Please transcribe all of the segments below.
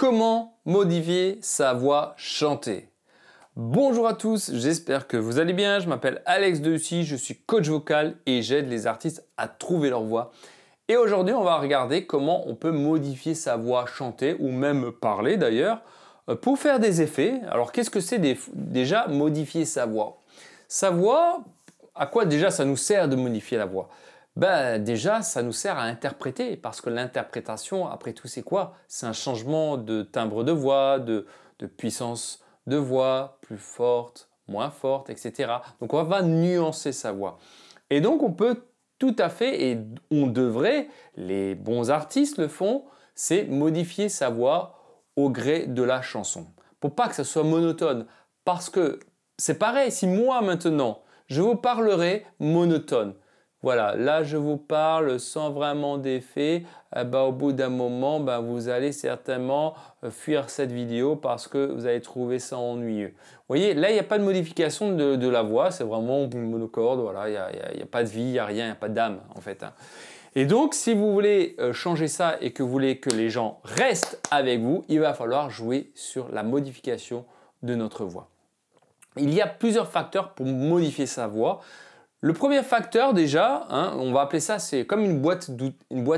Comment modifier sa voix chantée? Bonjour à tous, j'espère que vous allez bien. Je m'appelle Alex Dehussy, je suis coach vocal et j'aide les artistes à trouver leur voix. Et aujourd'hui, on va regarder comment on peut modifier sa voix chantée ou même parler d'ailleurs pour faire des effets. Alors, qu'est-ce que c'est déjà modifier sa voix? Sa voix, à quoi déjà ça nous sert de modifier la voix? Ben déjà, ça nous sert à interpréter parce que l'interprétation, après tout, c'est quoi? C'est un changement de timbre de voix, de puissance de voix, plus forte, moins forte, etc. Donc, on va nuancer sa voix. Et donc, on peut tout à fait, et on devrait, les bons artistes le font, c'est modifier sa voix au gré de la chanson. Pour pas que ça soit monotone. Parce que c'est pareil, si moi maintenant, je vous parlerai monotone. Voilà, là je vous parle sans vraiment d'effet, au bout d'un moment, vous allez certainement fuir cette vidéo parce que vous allez trouver ça ennuyeux. Vous voyez, là il n'y a pas de modification de la voix, c'est vraiment monocorde, voilà, il n'y a pas de vie, il n'y a rien, il n'y a pas d'âme en fait. Et donc si vous voulez changer ça et que vous voulez que les gens restent avec vous, il va falloir jouer sur la modification de notre voix. Il y a plusieurs facteurs pour modifier sa voix. Le premier facteur déjà, on va appeler ça, c'est comme une boîte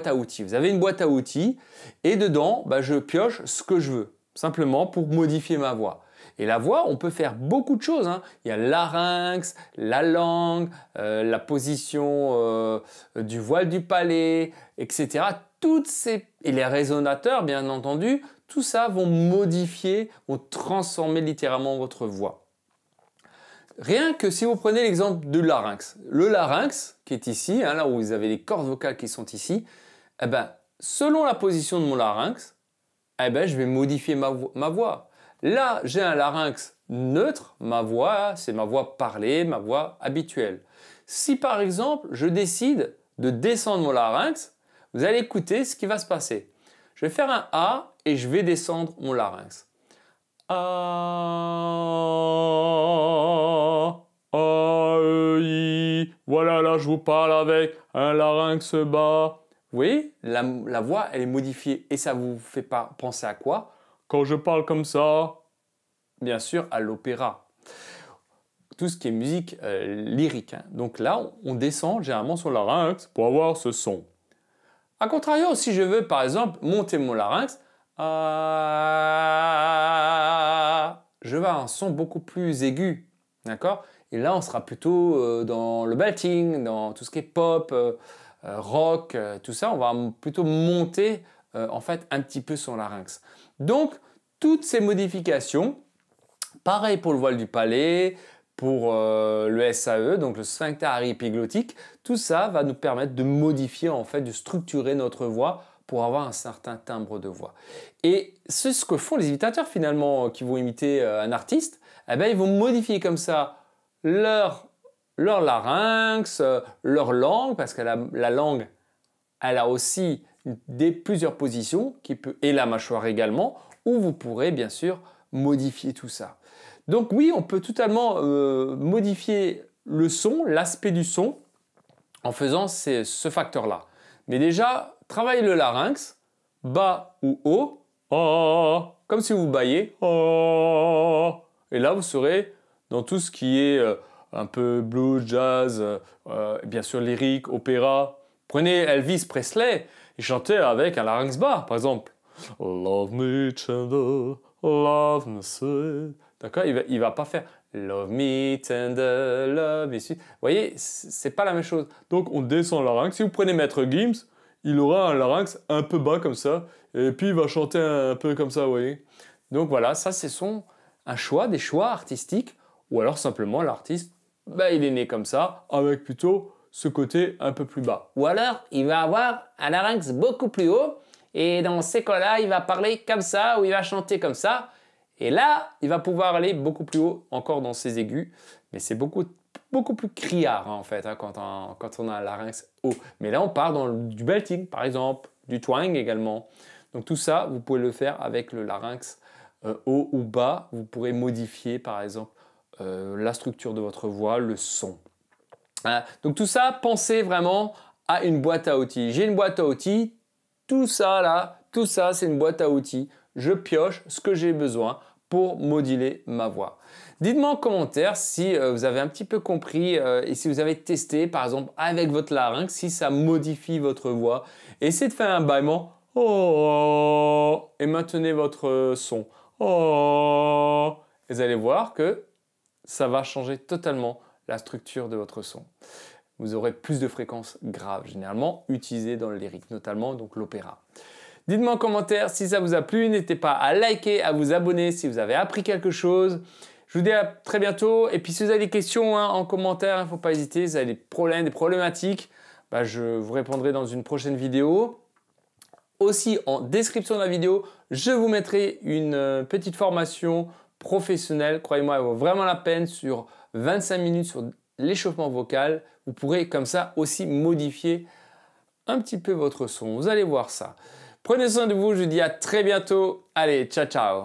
à outils. Vous avez une boîte à outils et dedans, je pioche ce que je veux, simplement pour modifier ma voix. Et la voix, on peut faire beaucoup de choses. Il y a le larynx, la langue, la position du voile du palais, etc. Et les résonateurs, bien entendu, tout ça vont modifier, vont transformer littéralement votre voix. Rien que si vous prenez l'exemple du larynx. Le larynx, qui est ici, là où vous avez les cordes vocales qui sont ici, selon la position de mon larynx, je vais modifier ma voix. Là, j'ai un larynx neutre, ma voix, c'est ma voix parlée, ma voix habituelle. Si par exemple, je décide de descendre mon larynx, vous allez écouter ce qui va se passer. Je vais faire un A et je vais descendre mon larynx. Voilà, là je vous parle avec un larynx bas. Vous voyez, la voix elle est modifiée et ça vous fait pas penser à quoi? Quand je parle comme ça, bien sûr à l'opéra. Tout ce qui est musique lyrique. Donc là, on descend généralement sur le larynx pour avoir ce son. A contrario, si je veux par exemple monter mon larynx, je vais avoir un son beaucoup plus aigu, d'accord? Et là, on sera plutôt dans le belting, dans tout ce qui est pop, rock, tout ça. On va plutôt monter en fait un petit peu son larynx. Donc, toutes ces modifications, pareil pour le voile du palais, pour le SAE, donc le sphincter épiglottique, tout ça va nous permettre de modifier, en fait, de structurer notre voix pour avoir un certain timbre de voix. Et c'est ce que font les imitateurs finalement qui vont imiter un artiste. Ils vont modifier comme ça leur larynx, leur langue, parce que la langue, elle a aussi plusieurs positions, et la mâchoire également, où vous pourrez bien sûr modifier tout ça. Donc oui, on peut totalement modifier le son, l'aspect du son, en faisant ce facteur-là. Mais déjà, travaillez le larynx, bas ou haut, comme si vous bâillez, et là vous serez dans tout ce qui est un peu blues, jazz, bien sûr lyrique, opéra. Prenez Elvis Presley, il chantait avec un larynx bas, par exemple. Love me tender, love me sweet. D'accord, il va pas faire love me tender, love me sweet. Vous voyez, c'est pas la même chose. Donc on descend le larynx. Si vous prenez Maître Gims, il aura un larynx un peu bas comme ça, et puis il va chanter un peu comme ça, vous voyez. Donc voilà, ça c'est des choix artistiques, ou alors simplement l'artiste, il est né comme ça, avec plutôt ce côté un peu plus bas. Ou alors, il va avoir un larynx beaucoup plus haut, et dans ces cas-là, il va parler comme ça, ou il va chanter comme ça, et là, il va pouvoir aller beaucoup plus haut, encore dans ses aigus, mais c'est beaucoup plus criard en fait quand on a un larynx haut. Mais là on parle du belting par exemple, du twang également. Donc tout ça vous pouvez le faire avec le larynx haut ou bas. Vous pourrez modifier par exemple la structure de votre voix, le son. Donc tout ça, pensez vraiment à une boîte à outils. J'ai une boîte à outils, tout ça là, tout ça c'est une boîte à outils. je pioche ce que j'ai besoin pour moduler ma voix. Dites-moi en commentaire si vous avez un petit peu compris et si vous avez testé par exemple avec votre larynx, si ça modifie votre voix. Essayez de faire un bâillement oh, et maintenez votre son. Oh, et vous allez voir que ça va changer totalement la structure de votre son. Vous aurez plus de fréquences graves, généralement utilisées dans le lyrique, notamment donc l'opéra. Dites-moi en commentaire si ça vous a plu, n'hésitez pas à liker, à vous abonner si vous avez appris quelque chose. Je vous dis à très bientôt et puis si vous avez des questions en commentaire, il ne faut pas hésiter, si vous avez des problèmes, des problématiques, je vous répondrai dans une prochaine vidéo. Aussi en description de la vidéo, je vous mettrai une petite formation professionnelle, croyez-moi, elle vaut vraiment la peine sur 25 minutes sur l'échauffement vocal. Vous pourrez comme ça aussi modifier un petit peu votre son. Vous allez voir ça. Prenez soin de vous, je vous dis à très bientôt. Allez, ciao ciao.